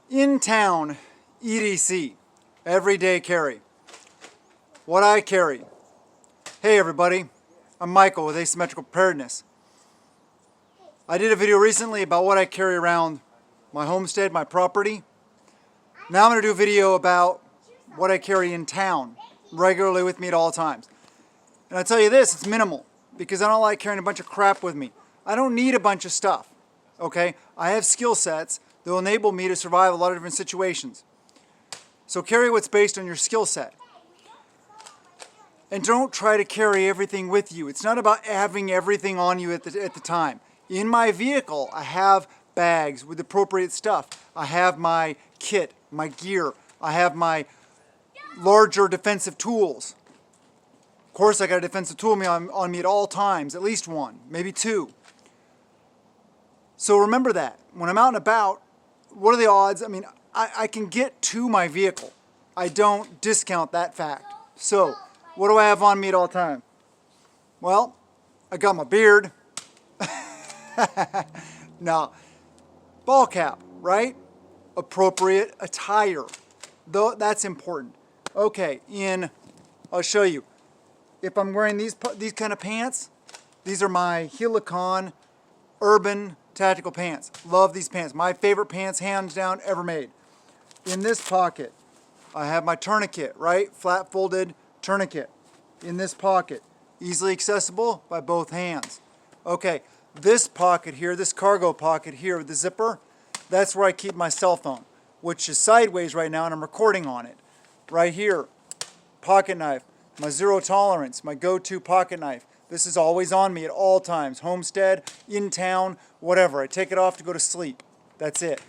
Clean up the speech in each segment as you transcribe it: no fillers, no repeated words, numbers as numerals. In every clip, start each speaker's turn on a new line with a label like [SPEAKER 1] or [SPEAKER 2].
[SPEAKER 1] In town, EDC, everyday carry. What I carry. Hey everybody, I'm Michael with Asymmetrical Preparedness. I did a video recently about what I carry around my homestead, my property. Now I'm going to do a video about what I carry in town, regularly with me at all times. And I'll tell you this, it's minimal, because I don't like carrying a bunch of crap with me. I don't need a bunch of stuff, okay? I have skill sets that will enable me to survive a lot of different situations. So carry what's based on your skill set. And don't try to carry everything with you. It's not about having everything on you at the time. In my vehicle, I have bags with appropriate stuff. I have my kit, my gear. I have my larger defensive tools. Of course, I got a defensive tool on me at all times, at least one, maybe two. So remember that. When I'm out and about, what are the odds? I mean, I can get to my vehicle. I don't discount that fact. So, what do I have on me at all time? Well, I got my beard. No. Ball cap, right? Appropriate attire. Though that's important. Okay, I'll show you. If I'm wearing these kind of pants, these are my Helicon Urban Tactical pants. Love these pants. My favorite pants, hands down, ever made. In this pocket, I have my tourniquet, right? Flat folded tourniquet. In this pocket, easily accessible by both hands. Okay, this pocket here, this cargo pocket here with the zipper, that's where I keep my cell phone, which is sideways right now and I'm recording on it. Right here, pocket knife, my zero tolerance, my go-to pocket knife. This is always on me at all times. Homestead, in town, whatever. I take it off to go to sleep. That's it.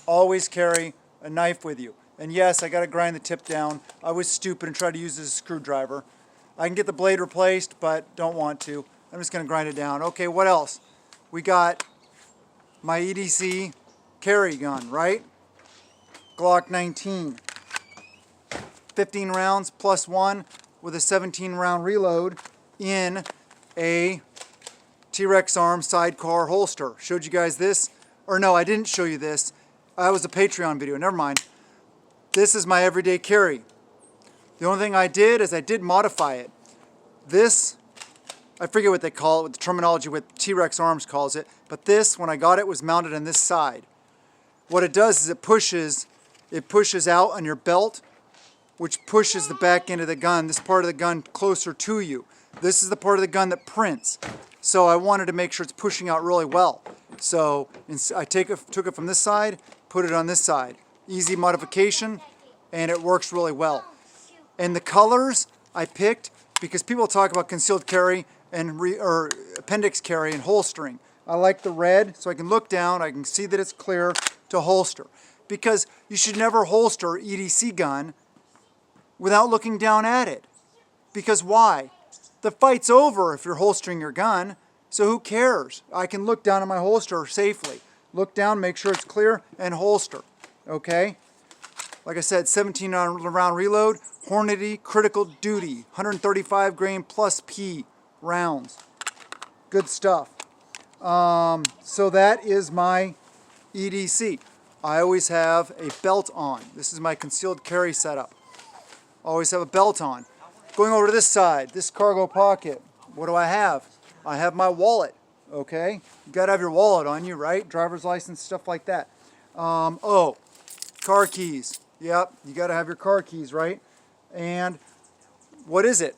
[SPEAKER 1] Always carry a knife with you. And yes, I got to grind the tip down. I was stupid and tried to use this as a screwdriver. I can get the blade replaced, but don't want to. I'm just going to grind it down. Okay, what else? We got my EDC carry gun, right? Glock 19. 15 rounds plus one with a 17 round reload in a T-Rex arm sidecar holster. Showed you guys this? Or no, I didn't show you this. That was a Patreon video, never mind. This is my everyday carry. The only thing I did is I did modify it. This, I forget what they call it, what the terminology with T-Rex arms calls it, but this, when I got it, was mounted on this side. What it does is it pushes out on your belt, which pushes the back end of the gun, this part of the gun, closer to you. This is the part of the gun that prints. So I wanted to make sure it's pushing out really well. So I took it from this side, put it on this side. Easy modification, and it works really well. And the colors I picked because people talk about concealed carry or appendix carry and holstering. I like the red so I can look down, I can see that it's clear to holster. Because you should never holster EDC gun without looking down at it. Because why? The fight's over if you're holstering your gun, so who cares? I can look down at my holster safely. Look down, make sure it's clear, and holster. Okay? Like I said, 17 round reload, Hornady critical duty, 135 grain plus P rounds. Good stuff. So that is my EDC. I always have a belt on. This is my concealed carry setup. Always have a belt on. Going over to this side, this cargo pocket, what do I have? I have my wallet, okay? You gotta have your wallet on you, right? Driver's license, stuff like that. Oh, car keys. Yep, you gotta have your car keys, right? And what is it?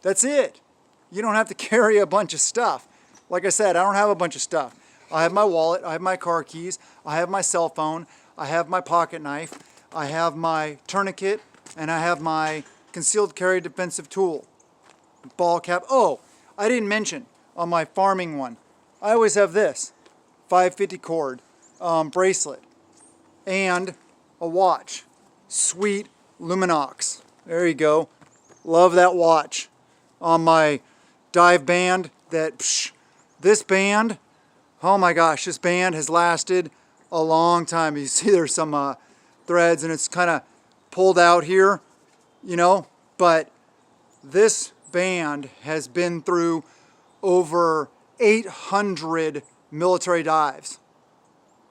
[SPEAKER 1] That's it. You don't have to carry a bunch of stuff. Like I said, I don't have a bunch of stuff. I have my wallet, I have my car keys, I have my cell phone, I have my pocket knife, I have my tourniquet, and I have my concealed carry defensive tool. Ball cap. Oh, I didn't mention on my farming one. I always have this 550 cord bracelet and a watch. Sweet Luminox. There you go. Love that watch. On my dive band, this band, oh my gosh, this band has lasted a long time. You see there's some threads and it's kind of pulled out here, you know, but this band has been through over 800 military dives.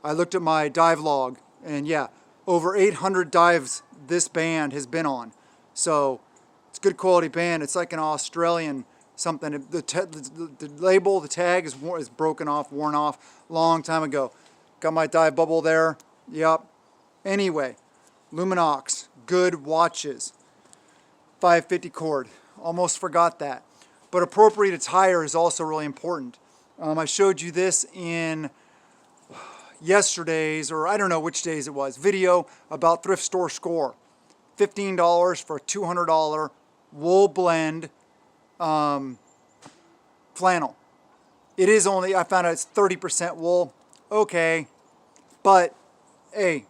[SPEAKER 1] I looked at my dive log And yeah, over 800 dives this band has been on. So it's good quality band. It's like an Australian something. The label, the tag is broken off, worn off long time ago. Got my dive bubble there. Yep. Anyway, Luminox, good watches. 550 cord. Almost forgot that. But appropriate attire is also really important. I showed you this in yesterday's, or I don't know which days it was, video about Thrift Store Score. $15 for a $200 wool blend flannel. It is only, I found out it's 30% wool. Okay, but hey,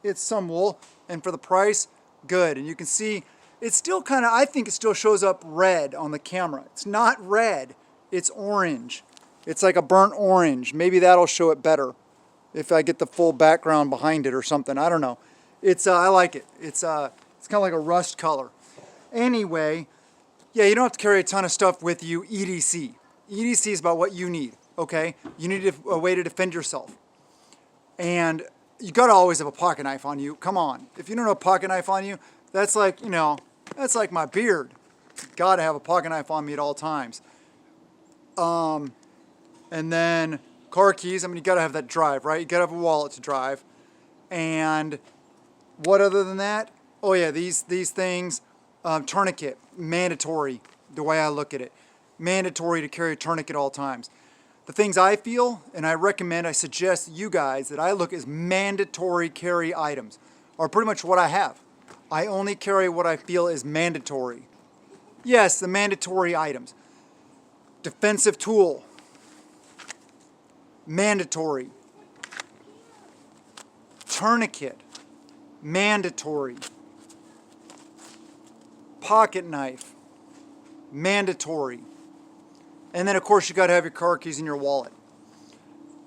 [SPEAKER 1] it's some wool, and for the price, good. And you can see it's still kind of, I think it still shows up red on the camera. It's not red, it's orange. It's like a burnt orange. Maybe that'll show it better if I get the full background behind it or something. I don't know. It's I like it. It's kind of like a rust color. Anyway, yeah, you don't have to carry a ton of stuff with you. EDC. EDC is about what you need, okay? You need a way to defend yourself. And you gotta always have a pocket knife on you. Come on. If you don't have a pocket knife on you, that's like, you know, that's like my beard. Gotta have a pocket knife on me at all times. And then car keys. I mean, you gotta have that drive, right? You gotta have a wallet to drive. And what other than that? Oh yeah, these things. Tourniquet, mandatory, the way I look at it. Mandatory to carry a tourniquet at all times. The things I feel, and I recommend, I suggest you guys that I look as mandatory carry items are pretty much what I have. I only carry what I feel is mandatory. Yes, the mandatory items. Defensive tool, mandatory. Tourniquet, mandatory. Pocket knife, mandatory. And then of course you got to have your car keys in your wallet.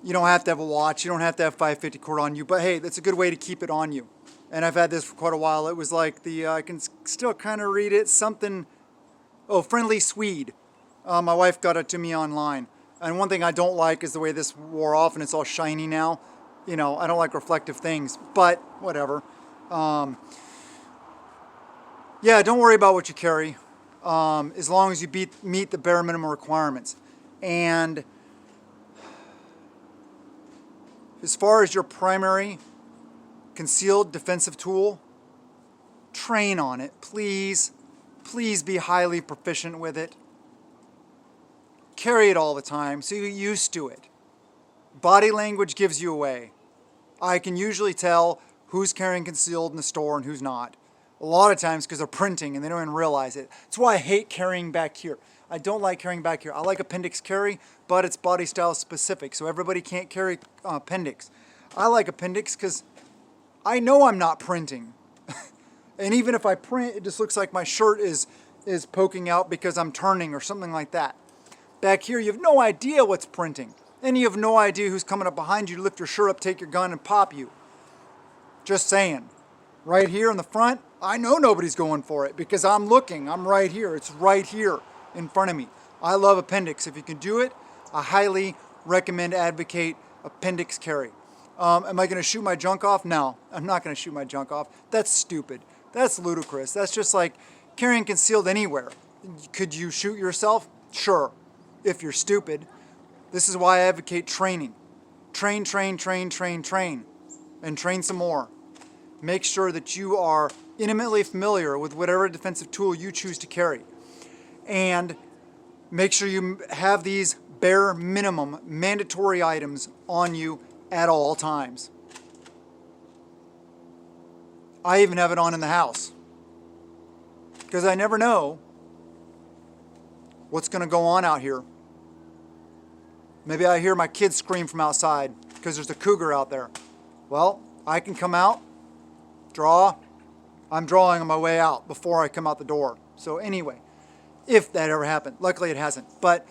[SPEAKER 1] You don't have to have a watch, you don't have to have 550 cord on you, but hey, that's a good way to keep it on you. And I've had this for quite a while. It was like the, I can still kind of read it, something, oh, Friendly Swede. My wife got it to me online. And one thing I don't like is the way this wore off and it's all shiny now. You know, I don't like reflective things, but whatever. Yeah, don't worry about what you carry, as long as you meet the bare minimum requirements. And as far as your primary concealed defensive tool, train on it, please. Please be highly proficient with it. Carry it all the time so you're used to it. Body language gives you away. I can usually tell who's carrying concealed in the store and who's not. A lot of times because they're printing and they don't even realize it. That's why I hate carrying back here. I don't like carrying back here. I like appendix carry, but it's body style specific, so everybody can't carry appendix. I like appendix because I know I'm not printing. And even if I print, it just looks like my shirt is poking out because I'm turning or something like that. Back here, you have no idea what's printing. And you have no idea who's coming up behind you to lift your shirt up, take your gun, and pop you. Just saying. Right here in the front, I know nobody's going for it because I'm looking. I'm right here. It's right here in front of me. I love appendix. If you can do it, I highly recommend, advocate appendix carry. Am I going to shoot my junk off? No, I'm not going to shoot my junk off. That's stupid. That's ludicrous. That's just like carrying concealed anywhere. Could you shoot yourself? Sure, if you're stupid. This is why I advocate training. Train, train, train, train, train, and train some more. Make sure that you are intimately familiar with whatever defensive tool you choose to carry. And make sure you have these bare minimum mandatory items on you at all times. I even have it on in the house because I never know what's going to go on out here. Maybe I hear my kids scream from outside because there's a cougar out there. Well, I can come out, draw. I'm drawing on my way out before I come out the door. So anyway, if that ever happened. Luckily it hasn't. But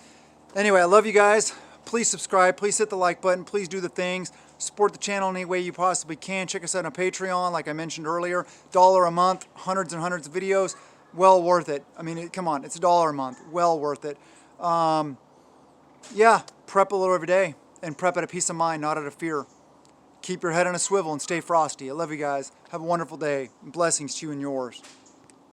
[SPEAKER 1] anyway, I love you guys. Please subscribe. Please hit the like button. Please do the things. Support the channel any way you possibly can. Check us out on Patreon, like I mentioned earlier. $1 a month, hundreds and hundreds of videos. Well worth it. I mean, come on, it's $1 a month. Well worth it. Yeah, prep a little every day and prep out of peace of mind, not out of fear. keep your head on a swivel and stay frosty. I love you guys. Have a wonderful day. Blessings to you and yours.